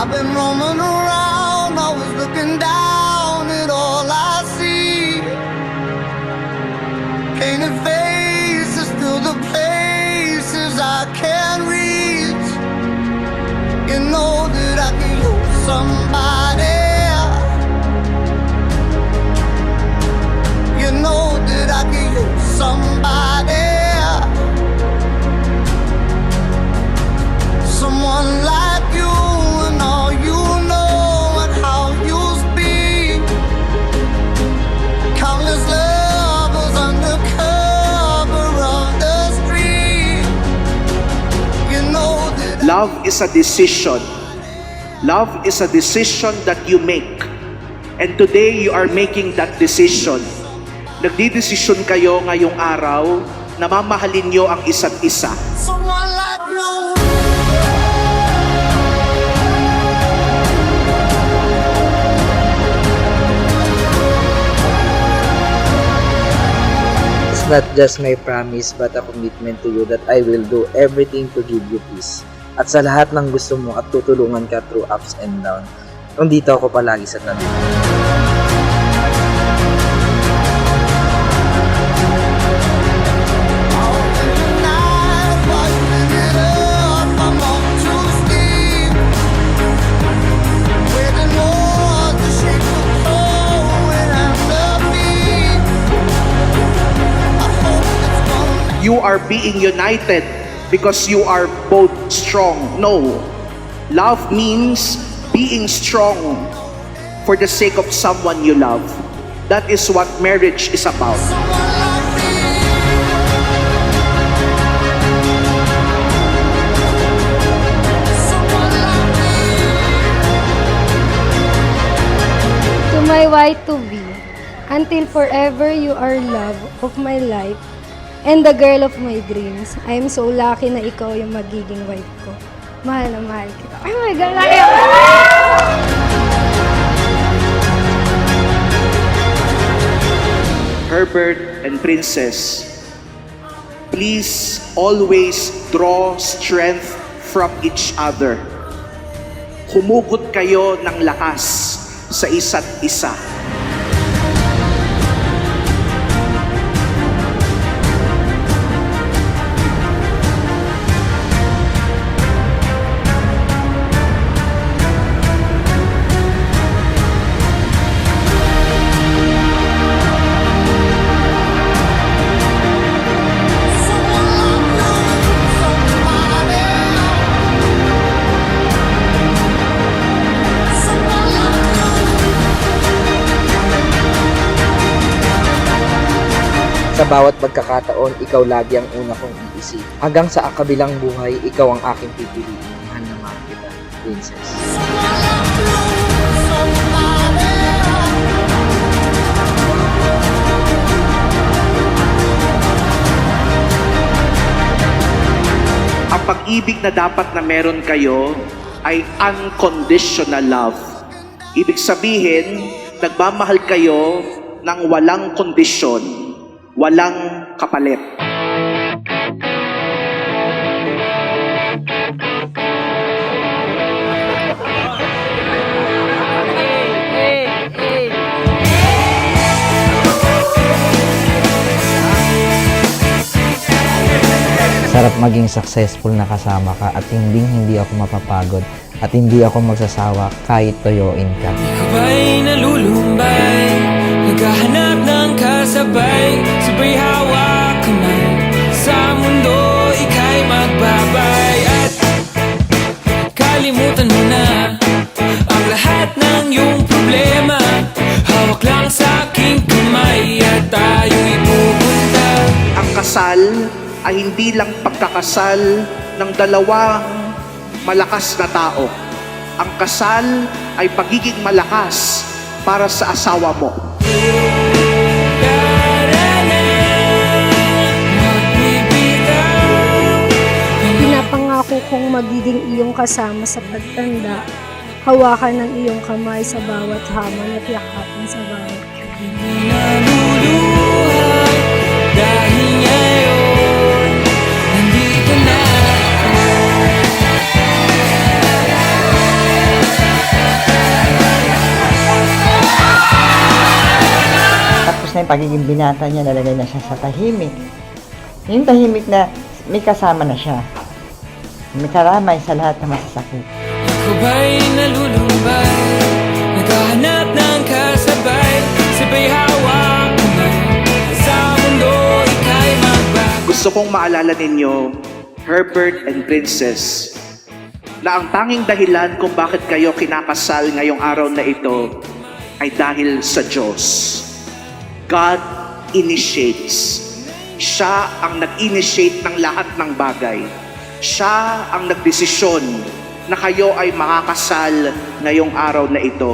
I've been roaming around, always looking down at all I see. Painted faces fill the places I can't reach. You know that I can use somebody. You know that I can use somebody. Someone like you and all you know and how you speak. Countless lovers under cover of the street. You know that Love is a decision. Love is a decision that you make. And today you are making that decision. Nagdidesisyon kayo ngayong araw na mamahalin nyo ang isa't isa. someone like you. It's not just my promise but a commitment to you that I will do everything to give you peace. At sa lahat ng gusto mo at tutulungan ka through ups and downs, nandito ako palagi sa tabi. You are being united because you are both strong. No. Love means being strong for the sake of someone you love. That is what marriage is about. To my Y2B, until forever you are love of my life and the girl of my dreams. I am so lucky na ikaw yung magiging wife ko. Mahal na mahal kita. Oh my God, laki ako! Herbert and Princess, please always draw strength from each other. Humugot kayo ng lakas sa isa't isa. Sa bawat pagkakataon, ikaw lagi ang una kong iisip. Hanggang sa kabilang buhay, ikaw ang aking pipiliin. Mahal na mahal kita, Princess. Ang pag-ibig na dapat na meron kayo ay unconditional love. Ibig sabihin, nagmamahal kayo ng walang kondisyon, walang kapalit. Sarap maging successful na kasama ka at hindi ako mapapagod at hindi ako magsasawa kahit toyoin ka. Ikaw ba'y nalulumbay, naghahanap ng kasabay, sabay hawak kamay, sa mundo ika'y magbabay. At kalimutan mo na ang lahat ng iyong problema, hawak lang sa aking kamay at tayo'y pupunta. Ang kasal ay hindi lang pagkakasal ng dalawang malakas na tao. Ang kasal ay pagiging malakas para sa asawa mo. Pinapangako kong magiging iyong kasama sa pagtanda. Hawakan ng iyong kamay sa bawat hamon at yakapin sa bawat gabi. Naluluhay dahil ngayon nandito na ako. pagiging binata niya, nalagay na siya sa tahimik. Yung tahimik na may kasama na siya. May karamay sa lahat ng masasakit. Ako ba'y nalulumbay, naghahanap ng kasabay, sabay hawak na sa mundo ika'y magbago. Gusto kong maalala ninyo, Herbert and Princess, na ang tanging dahilan kung bakit kayo kinakasal ngayong araw na ito ay dahil sa Diyos. God initiates. Siya ang nag-initiate ng lahat ng bagay. Siya ang nagdesisyon na kayo ay makakasal ngayong araw na ito.